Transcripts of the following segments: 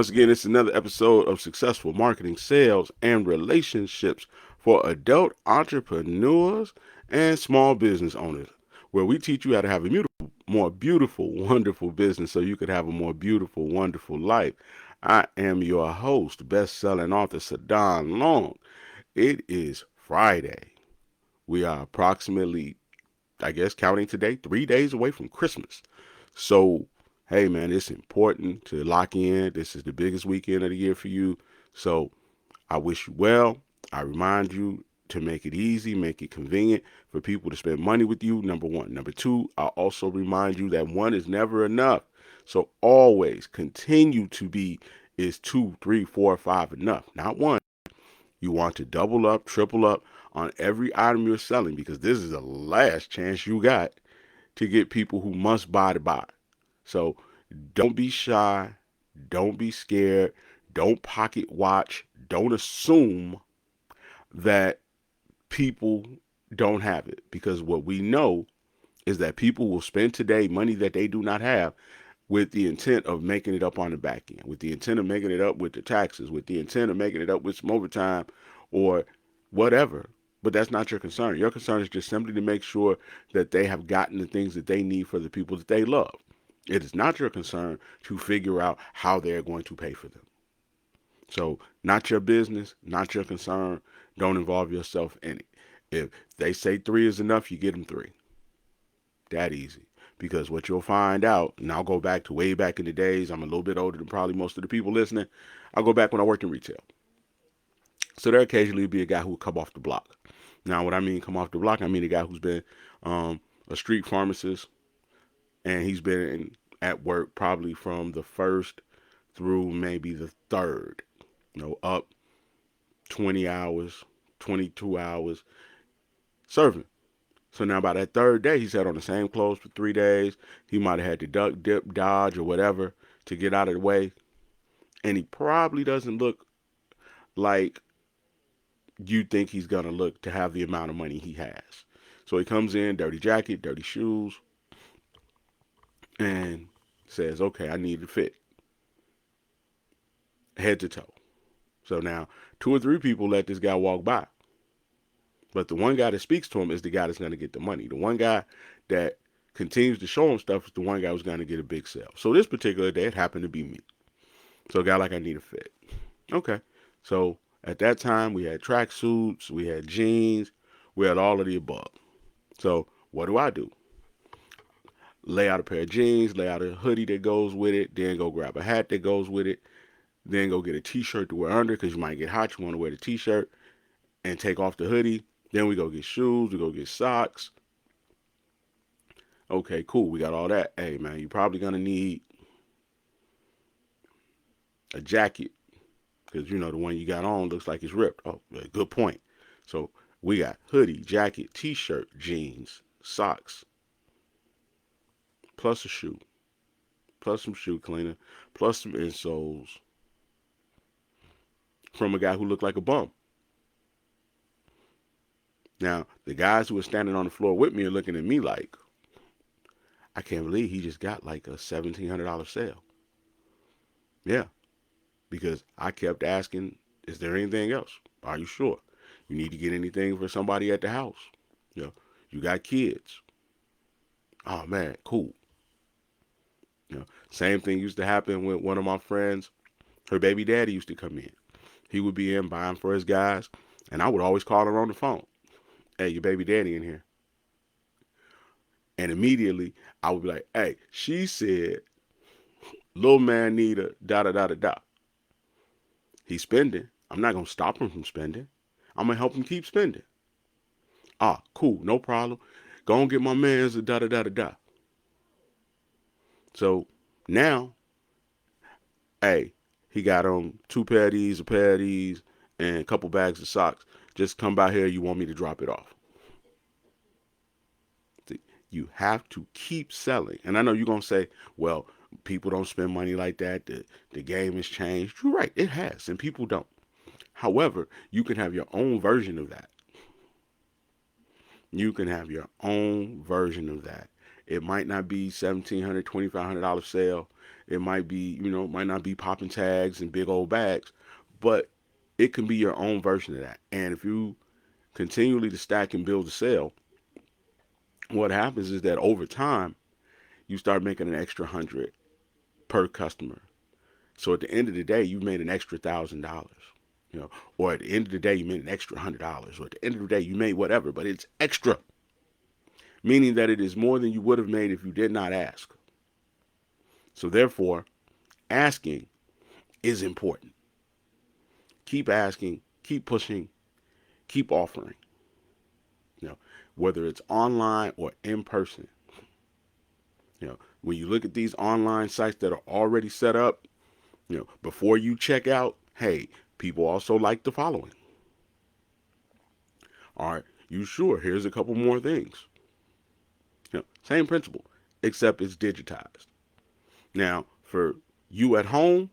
Once again, it's another episode of Successful Marketing, Sales, and Relationships for adult entrepreneurs and small business owners, where we teach you how to have a more beautiful, wonderful business so you could have a more beautiful, wonderful life. I am your host, best-selling author Sadon Long. It is Friday. We are approximately, I guess, counting today, 3 days away from Christmas. So, hey man, it's important to lock in. This is the biggest weekend of the year for you. So, I wish you well. I remind you to make it easy, make it convenient for people to spend money with you. Number one. Number two, I also remind you that one is never enough. So, always continue to be is two, three, four, five enough, not one. You want to double up, triple up on every item you're selling because this is the last chance you got to get people who must buy to buy. So don't be shy. Don't be scared. Don't pocket watch. Don't assume that people don't have it because what we know is that people will spend today money that they do not have with the intent of making it up on the back end, with the intent of making it up with the taxes, with the intent of making it up with some overtime or whatever. But that's not your concern. Your concern is just simply to make sure that they have gotten the things that they need for the people that they love. It is not your concern to figure out how they're going to pay for them. So, not your business, not your concern. Don't involve yourself in it. If they say three is enough, you get them three. That easy. Because what you'll find out, and I'll go back to way back in the days, I'm a little bit older than probably most of the people listening. I'll go back when I worked in retail. So there occasionally be a guy who would come off the block. Now, what I mean come off the block, I mean a guy who's been a street pharmacist, and he's been at work probably from the first through maybe the third, up 20 hours, 22 hours serving. So now by that third day, he's had on the same clothes for 3 days. He might have had to duck, dip, dodge, or whatever to get out of the way. And he probably doesn't look like you think he's going to look to have the amount of money he has. So he comes in, dirty jacket, dirty shoes, and says, okay, I need to fit head to toe. So now two or three people let this guy walk by. But the one guy that speaks to him is the guy that's going to get the money. The one guy that continues to show him stuff is the one guy who's going to get a big sale. So this particular day, it happened to be me. So a guy like, I need a fit. Okay. So at that time, we had track suits, we had jeans, we had all of the above. So what do? Lay out a pair of jeans, lay out a hoodie that goes with it, then go grab a hat that goes with it, then go get a t-shirt to wear under because you might get hot, you want to wear the t-shirt, and take off the hoodie. Then we go get shoes, we go get socks. Okay, cool, we got all that. Hey man, you're probably gonna need a jacket because the one you got on looks like it's ripped. Oh, good point. So we got hoodie, jacket, t-shirt, jeans, socks, plus a shoe, plus some shoe cleaner, plus some insoles from a guy who looked like a bum. Now, the guys who were standing on the floor with me are looking at me like, I can't believe he just got like a $1,700 sale. Yeah, because I kept asking, is there anything else? Are you sure? You need to get anything for somebody at the house? You know, you got kids. Oh man, cool. Same thing used to happen with one of my friends. Her baby daddy used to come in. He would be in buying for his guys, and I would always call her on the phone. Hey, your baby daddy in here. And immediately I would be like, hey, she said, little man need a da da da da da. He's spending. I'm not going to stop him from spending. I'm going to help him keep spending. Ah, cool, no problem. Go and get my man's a da da da da da. So now, hey, he got on two pair of these, a pair of these, and a couple bags of socks. Just come by here. You want me to drop it off? See, you have to keep selling. And I know you're going to say, well, people don't spend money like that. The game has changed. You're right, it has, and people don't. However, you can have your own version of that. You can have your own version of that. It might not be $1,700, $2,500 sale. It might be, might not be popping tags and big old bags, but it can be your own version of that. And if you continually to stack and build a sale, what happens is that over time you start making an extra 100 per customer. So at the end of the day, you made an extra $1,000. Or at the end of the day, you made an extra $100. Or at the end of the day, you made whatever, but it's extra, meaning that it is more than you would have made if you did not ask. So therefore, asking is important. Keep asking, keep pushing, keep offering. You know, whether it's online or in person. When you look at these online sites that are already set up, before you check out, hey, people also like the following. All right, you sure? Here's a couple more things. Same principle, except it's digitized. Now, for you at home,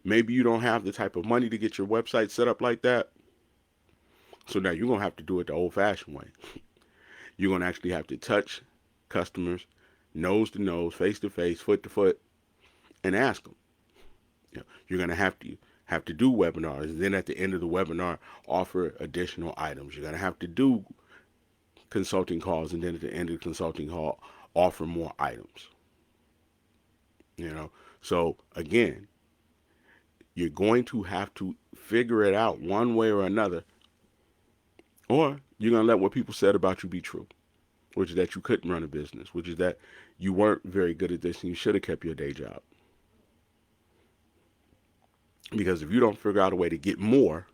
maybe you don't have the type of money to get your website set up like that. So now you're going to have to do it the old fashioned way. You're going to actually have to touch customers nose to nose, face to face, foot to foot, and ask them. You're going to have to do webinars, and then at the end of the webinar, offer additional items. You're going to have to do consulting calls, and then at the end of the consulting call, offer more items. So again, you're going to have to figure it out one way or another, or you're going to let what people said about you be true, which is that you couldn't run a business, which is that you weren't very good at this and you should have kept your day job. Because if you don't figure out a way to get more,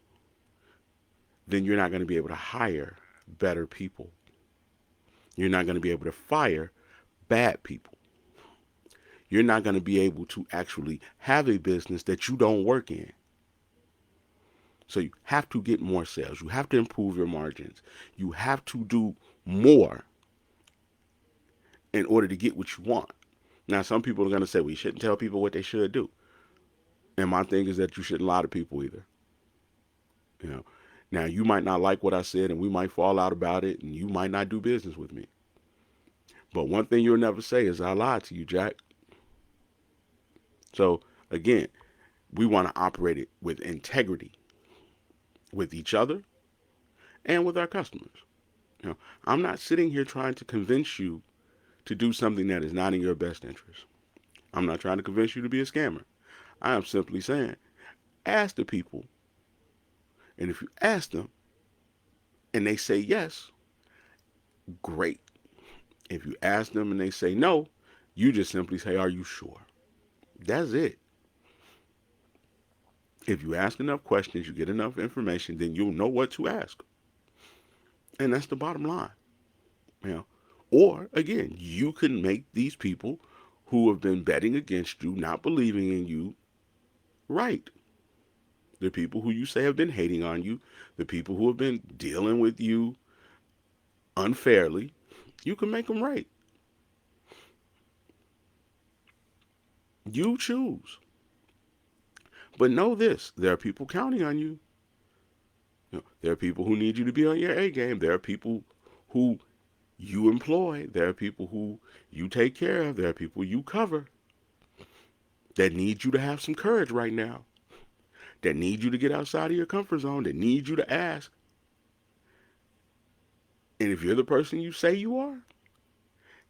then you're not going to be able to hire better people. You're not going to be able to fire bad people. You're not going to be able to actually have a business that you don't work in. So you have to get more sales. You have to improve your margins. You have to do more in order to get what you want. Now, some people are going to say, well, you shouldn't tell people what they should do. And my thing is that you shouldn't lie to people either. Now, you might not like what I said, and we might fall out about it, and you might not do business with me. But one thing you'll never say is, I lied to you, Jack. So, again, we want to operate it with integrity with each other and with our customers. I'm not sitting here trying to convince you to do something that is not in your best interest. I'm not trying to convince you to be a scammer. I am simply saying, ask the people. And if you ask them and they say yes, great. If you ask them and they say no, you just simply say, are you sure? That's it. If you ask enough questions, you get enough information, then you'll know what to ask. And that's the bottom line. Or, again, you can make these people who have been betting against you, not believing in you, right. The people who you say have been hating on you, the people who have been dealing with you unfairly, you can make them right. You choose. But know this, there are people counting on you. There are people who need you to be on your A game. There are people who you employ. There are people who you take care of. There are people you cover that need you to have some courage right now, that need you to get outside of your comfort zone, that need you to ask. And if you're the person you say you are,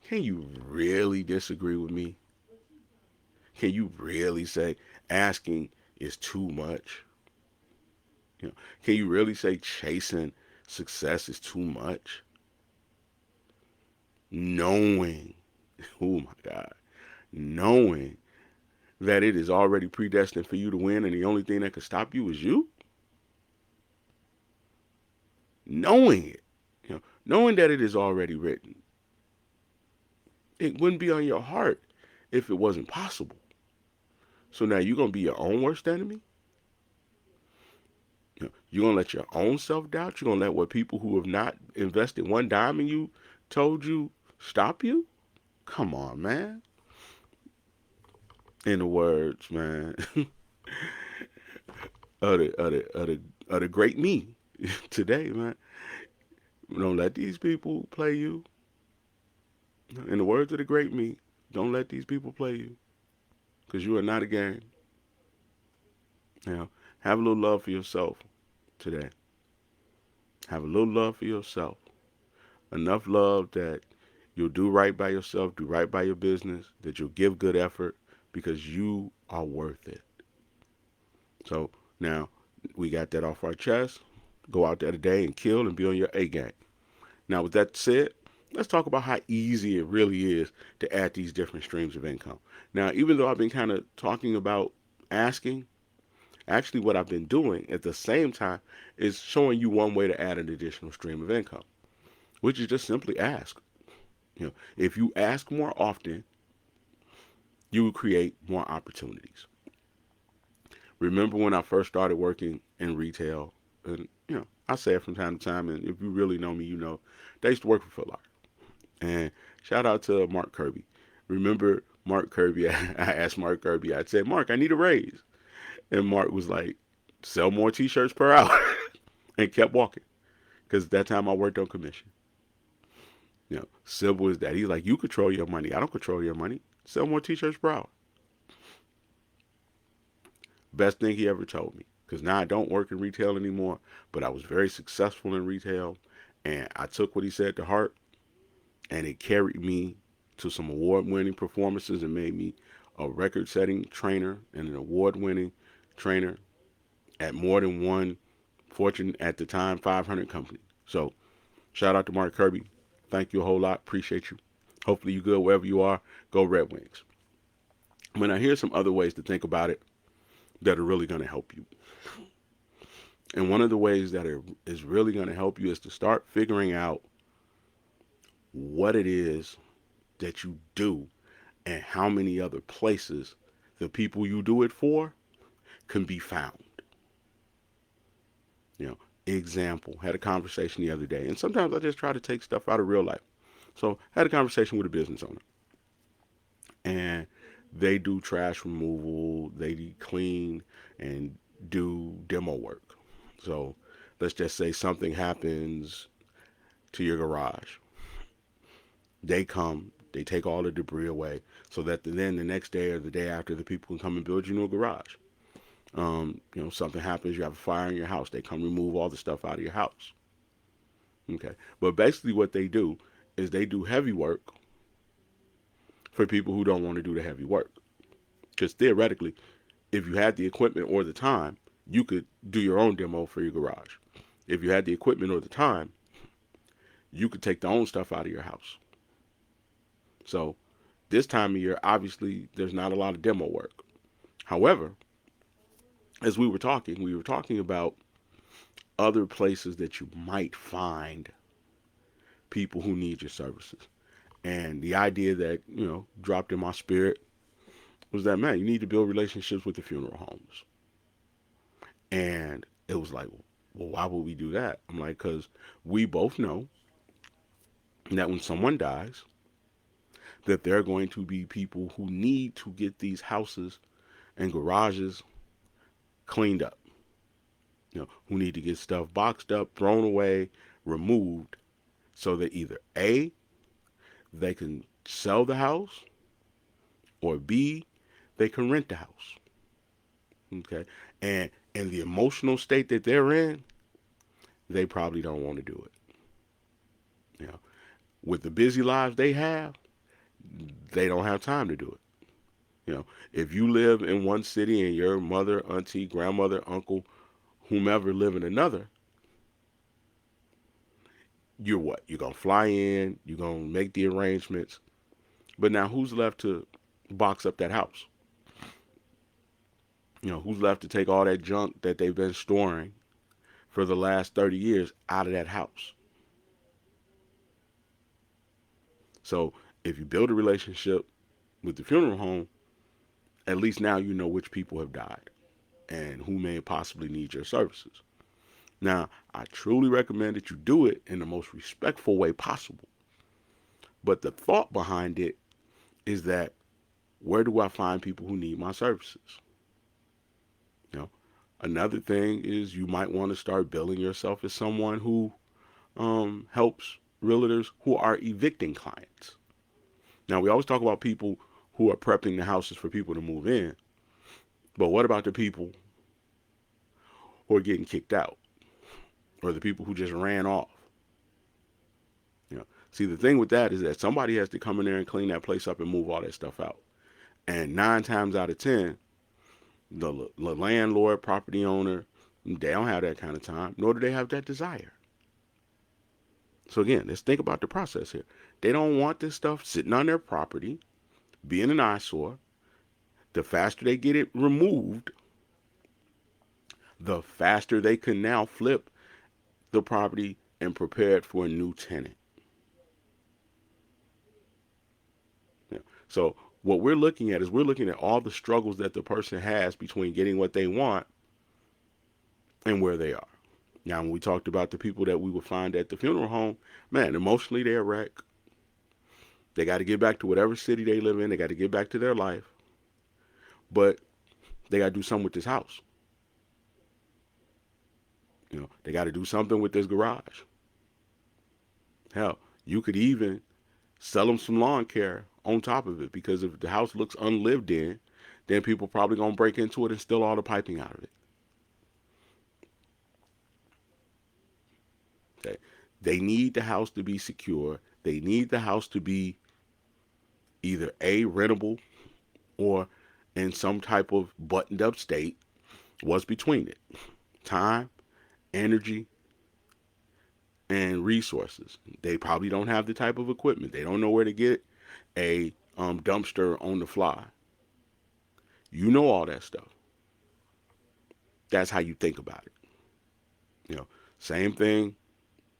can you really disagree with me? Can you really say asking is too much? Can you really say chasing success is too much? Knowing, oh my God, knowing that it is already predestined for you to win and the only thing that could stop you is you? Knowing it, knowing that it is already written. It wouldn't be on your heart if it wasn't possible. So now you're going to be your own worst enemy? You're going to let your own self-doubt? You're going to let what people who have not invested one dime in you told you stop you? Come on, man. In the words, man, of the great me today, man. Don't let these people play you. In the words of the great me, don't let these people play you, because you are not a game. Now, have a little love for yourself today. Have a little love for yourself. Enough love that you'll do right by yourself, do right by your business, that you'll give good effort because you are worth it. So now we got that off our chest. Go out there today and kill and be on your A game. Now, with that said, let's talk about how easy it really is to add these different streams of income. Now, even though I've been kind of talking about asking, actually, what I've been doing at the same time is showing you one way to add an additional stream of income, which is just simply ask. If you ask more often, you will create more opportunities. Remember when I first started working in retail, and I say it from time to time, and if you really know me, you know, they used to work for Foot Locker. And shout out to Mark Kirby. Remember Mark Kirby? I asked Mark Kirby, I'd say, Mark, I need a raise. And Mark was like, sell more t-shirts per hour and kept walking. Because at that time I worked on commission. Simple as that. He's like, you control your money. I don't control your money. Sell more t-shirts per hour. Best thing he ever told me. Because now I don't work in retail anymore, but I was very successful in retail. And I took what he said to heart, and it carried me to some award-winning performances and made me a record-setting trainer and an award-winning trainer at more than one Fortune at the time 500 company. So shout out to Mark Kirby. Thank you a whole lot. Appreciate you. Hopefully you good wherever you are. Go Red Wings. Now here's some other ways to think about it that are really going to help you. And one of the ways that is really going to help you is to start figuring out what it is that you do and how many other places the people you do it for can be found. Example, had a conversation the other day, and sometimes I just try to take stuff out of real life. So had a conversation with a business owner, and they do trash removal, they clean and do demo work. So let's just say something happens to your garage. They come, they take all the debris away so that then the next day or the day after, the people can come and build you a new garage. Something happens, you have a fire in your house, they come remove all the stuff out of your house. Okay. But basically what they do is they do heavy work for people who don't want to do the heavy work. Because theoretically, if you had the equipment or the time, you could do your own demo for your garage. If you had the equipment or the time, you could take the own stuff out of your house. So this time of year, obviously, there's not a lot of demo work. However, as we were talking about other places that you might find people who need your services. And the idea that, dropped in my spirit was that, man, you need to build relationships with the funeral homes. And it was like, well, why would we do that? I'm like, because we both know that when someone dies, that there are going to be people who need to get these houses and garages cleaned up. Who need to get stuff boxed up, thrown away, removed, so that either A, they can sell the house, or B, they can rent the house. Okay? And in the emotional state that they're in, they probably don't want to do it. With the busy lives they have, they don't have time to do it. If you live in one city and your mother, auntie, grandmother, uncle, whomever live in another, you're what? You're going to fly in, you're going to make the arrangements. But now who's left to box up that house? Who's left to take all that junk that they've been storing for the last 30 years out of that house? So if you build a relationship with the funeral home, at least now you know which people have died and who may possibly need your services. Now, I truly recommend that you do it in the most respectful way possible. But the thought behind it is that, where do I find people who need my services? Another thing is you might want to start billing yourself as someone who helps realtors who are evicting clients. Now, we always talk about people who are prepping the houses for people to move in, but what about the people who are getting kicked out or the people who just ran off? See, the thing with that is that somebody has to come in there and clean that place up and move all that stuff out. And 9 times out of 10, the landlord, property owner, they don't have that kind of time, nor do they have that desire. So again, let's think about the process here. They don't want this stuff sitting on their property, being an eyesore. The faster they get it removed, the faster they can now flip the property and prepare it for a new tenant. Yeah. So what we're looking at is we're looking at all the struggles that the person has between getting what they want and where they are. Now, when we talked about the people that we would find at the funeral home, man, emotionally they're a wreck. They got to get back to whatever city they live in. They got to get back to their life. But they got to do something with this house. They got to do something with this garage. Hell, you could even sell them some lawn care on top of it, because if the house looks unlived in, then people probably gonna break into it and steal all the piping out of it. Okay. They need the house to be secure. They need the house to be either A, rentable, or in some type of buttoned up state. What's between it? Time, energy, and resources. They probably don't have the type of equipment. They don't know where to get a dumpster on the fly. You know all that stuff. That's how you think about it. You know, same thing.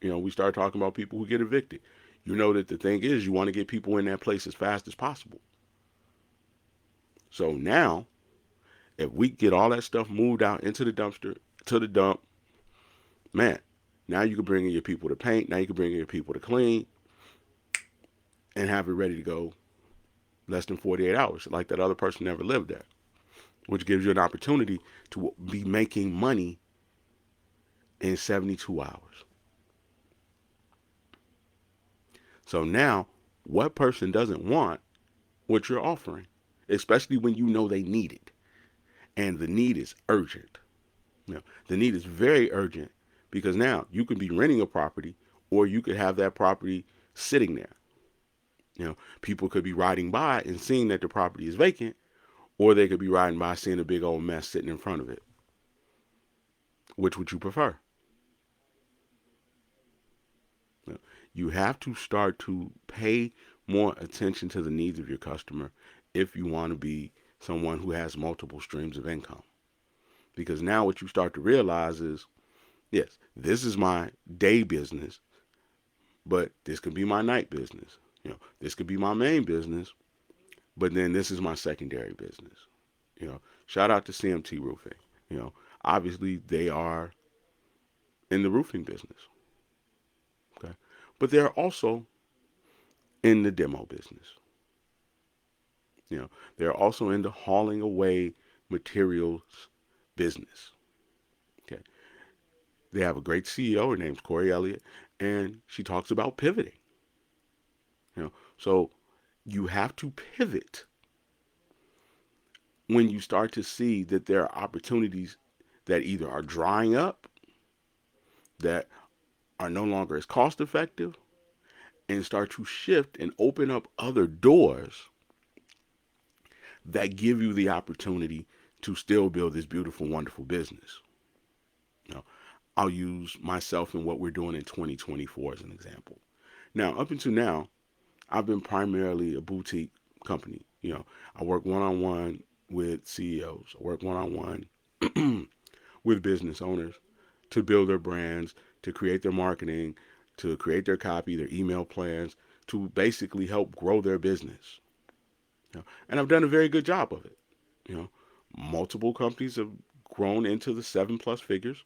We start talking about people who get evicted. You know that the thing is, you want to get people in that place as fast as possible. So now, if we get all that stuff moved out into the dumpster, to the dump, man, now you can bring in your people to paint. Now you can bring in your people to clean and have it ready to go less than 48 hours, like that other person never lived there, which gives you an opportunity to be making money in 72 hours. So now, what person doesn't want what you're offering, especially when you know they need it, and the need is urgent. The need is very urgent, because now you could be renting a property, or you could have that property sitting there. People could be riding by and seeing that the property is vacant, or they could be riding by seeing a big old mess sitting in front of it. Which would you prefer? You have to start to pay more attention to the needs of your customer if you want to be someone who has multiple streams of income. Because now what you start to realize is, yes, this is my day business, but this could be my night business. This could be my main business, but then this is my secondary business. Shout out to CMT Roofing. Obviously they are in the roofing business. Okay. But they're also in the demo business. They're also in the hauling away materials business. Okay. They have a great CEO. Her name's Corey Elliott, and she talks about pivoting. So you have to pivot when you start to see that there are opportunities that either are drying up, that are no longer as cost effective, and start to shift and open up other doors that give you the opportunity to still build this beautiful, wonderful business. You know, I'll use myself and what we're doing in 2024 as an example. Now, up until now, I've been primarily a boutique company. I work one-on-one with CEOs. I work one-on-one with business owners to build their brands, to create their marketing, to create their copy, their email plans, to basically help grow their business. And I've done a very good job of it. You know, Multiple companies have grown into the 7+ figures.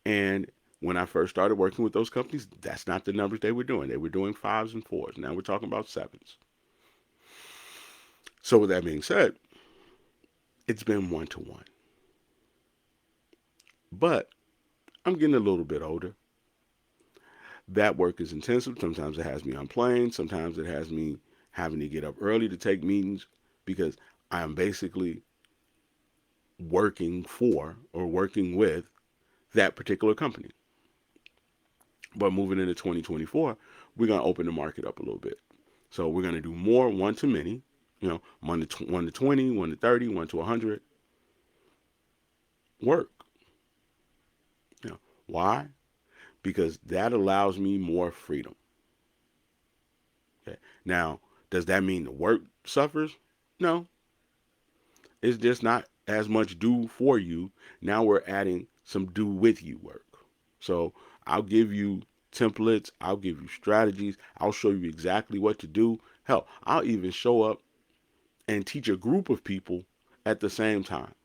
And when I first started working with those companies, that's not the numbers they were doing. They were doing 5s and 4s. Now we're talking about 7s. So with that being said, it's been 1-to-1. But I'm getting a little bit older. That work is intensive. Sometimes it has me on planes. Sometimes it has me having to get up early to take meetings because I am basically working for or working with that particular company. But moving into 2024, we're going to open the market up a little bit. So we're going to do more one to many, one to 20, one to 30, one to 100 work. You know, why? Because that allows me more freedom. Okay. Now, does that mean the work suffers? No, it's just not as much do for you. Now we're adding some do with you work. So I'll give you templates, I'll give you strategies, I'll show you exactly what to do. Hell, I'll even show up and teach a group of people at the same time.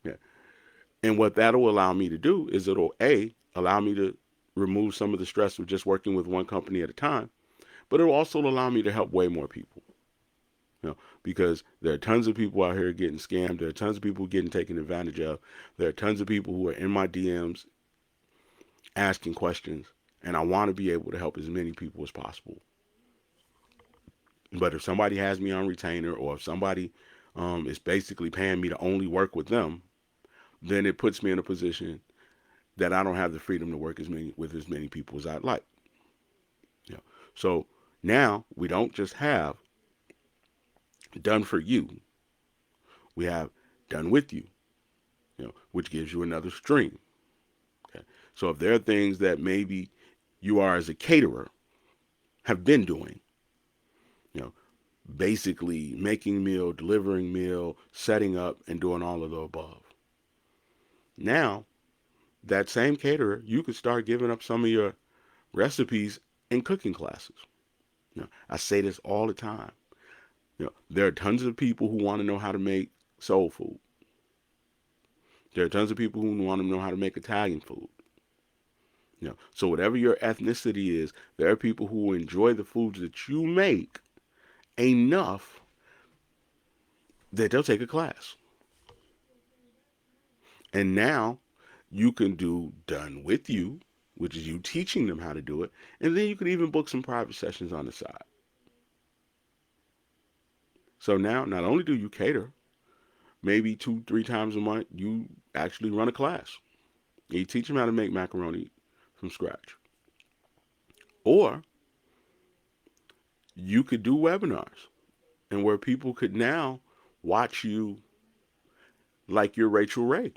Yeah. And what that'll allow me to do is it'll allow me to remove some of the stress of just working with one company at a time, but it'll also allow me to help way more people. Because there are tons of people out here getting scammed. There are tons of people getting taken advantage of. There are tons of people who are in my DMs asking questions, and I want to be able to help as many people as possible. But if somebody has me on retainer, or if somebody is basically paying me to only work with them, then it puts me in a position that I don't have the freedom to work with as many people as I'd like. You know, so now we don't just have done for you; we have done with you. Which gives you another stream. Okay, so if there are things that maybe you are as a caterer have been doing, you know, basically making meal, delivering meal, setting up, and doing all of the above. Now, that same caterer, you could start giving up some of your recipes in cooking classes. I say this all the time. There are tons of people who want to know how to make soul food. There are tons of people who want to know how to make Italian food. So whatever your ethnicity is, there are people who enjoy the foods that you make enough that they'll take a class. And now you can do done with you, which is you teaching them how to do it, and then you could even book some private sessions on the side. So now not only do you cater, maybe 2, 3 times a month you actually run a class. You teach them how to make macaroni from scratch. Or you could do webinars and where people could now watch you like you're Rachel Ray.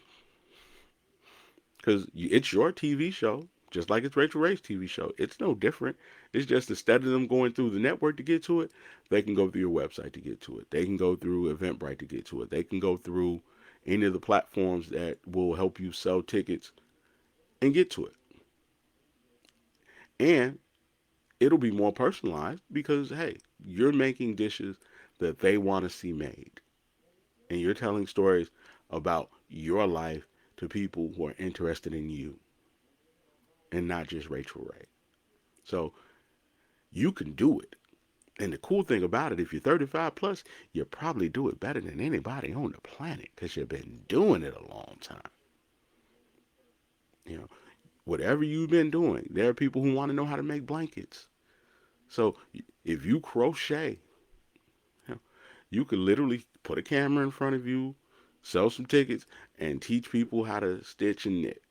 Because it's your TV show, just like it's Rachel Ray's TV show. It's no different. It's just instead of them going through the network to get to it, they can go through your website to get to it. They can go through Eventbrite to get to it. They can go through any of the platforms that will help you sell tickets and get to it. And it'll be more personalized because, hey, you're making dishes that they want to see made. And you're telling stories about your life to people who are interested in you and not just Rachel Ray. So you can do it. And the cool thing about it, if you're 35 plus, you probably do it better than anybody on the planet because you've been doing it a long time. You know, whatever you've been doing, there are people who want to know how to make blankets. So if you crochet, you, know, you could literally put a camera in front of you, sell some tickets, and teach people how to stitch and knit.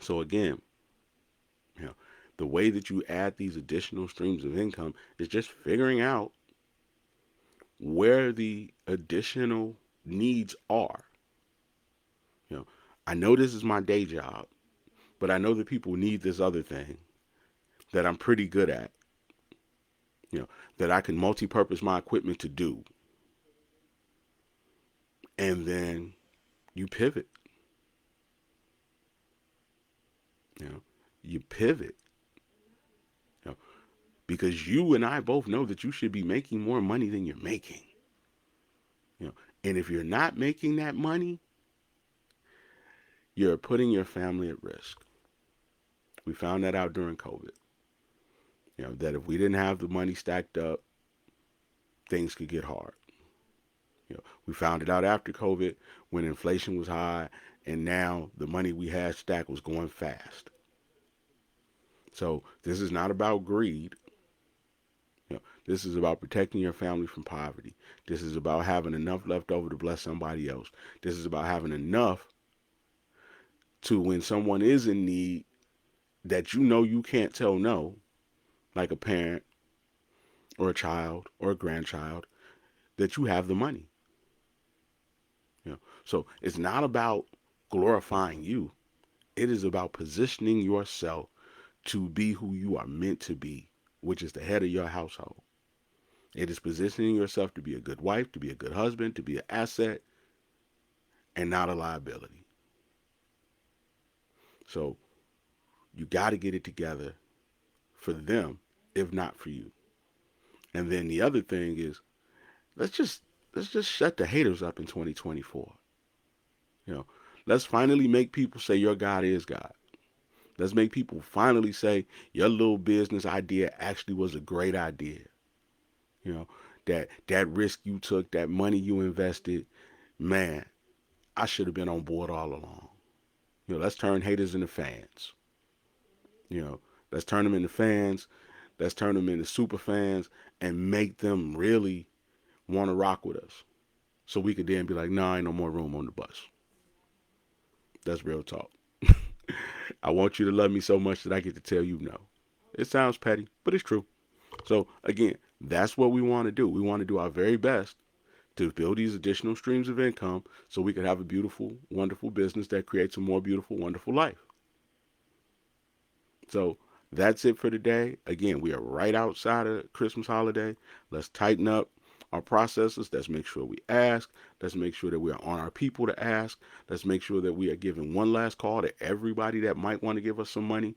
So again, you know, the way that you add these additional streams of income is just figuring out where the additional needs are. You know, I know this is my day job, but I know that people need this other thing that I'm pretty good at. That I can multi-purpose my equipment to do. And then you pivot. You know, you pivot. You know, because you and I both know that you should be making more money than you're making. And if you're not making that money, you're putting your family at risk. We found that out during COVID. That if we didn't have the money stacked up, things could get hard. We found it out after COVID when inflation was high and now the money we had stacked was going fast. So this is not about greed. This is about protecting your family from poverty. This is about having enough left over to bless somebody else. This is about having enough to when someone is in need that you know you can't tell no, like a parent or a child or a grandchild, that you have the money. So it's not about glorifying you. It is about positioning yourself to be who you are meant to be, which is the head of your household. It is positioning yourself to be a good wife, to be a good husband, to be an asset, and not a liability. So you got to get it together for them, if not for you. And then the other thing is, let's just let's just shut the haters up in 2024. You know, let's finally make people say your God is God. Let's make people finally say your little business idea actually was a great idea. You know, that risk you took, that money you invested, man, I should have been on board all along. Let's turn haters into fans. You know, let's turn them into fans. Let's turn them into super fans and make them really want to rock with us. So we could then be like, nah, ain't no more room on the bus. That's real talk. I want you to love me so much that I get to tell you no. It sounds petty, but it's true. So again, that's what we want to do. We want to do our very best to build these additional streams of income so we can have a beautiful, wonderful business that creates a more beautiful, wonderful life. So that's it for today. Again, we are right outside of Christmas holiday. Let's tighten up our processes. Let's make sure we ask. Let's make sure that we are on our people to ask. Let's make sure that we are giving one last call to everybody that might want to give us some money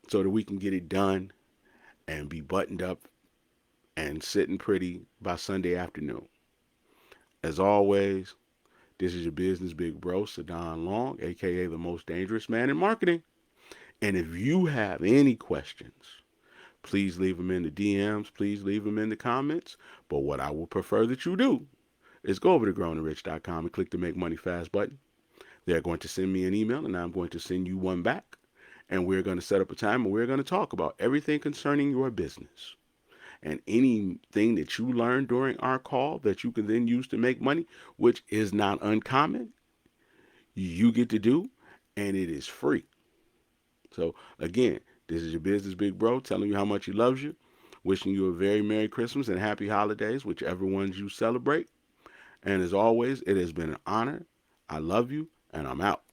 so that we can get it done and be buttoned up and sitting pretty by Sunday afternoon. As always, this is your business big bro, Sadon Long, aka the most dangerous man in marketing. And if you have any questions, please leave them in the DMs. Please leave them in the comments. But what I would prefer that you do is go over to growingrich.com and click the Make Money Fast button. They're going to send me an email, and I'm going to send you one back. And we're going to set up a time, and we're going to talk about everything concerning your business. And anything that you learn during our call that you can then use to make money, which is not uncommon, you get to do, and it is free. So again, this is your business big bro telling you how much he loves you, wishing you a very Merry Christmas and Happy Holidays, whichever ones you celebrate. And as always, it has been an honor. I love you, and I'm out.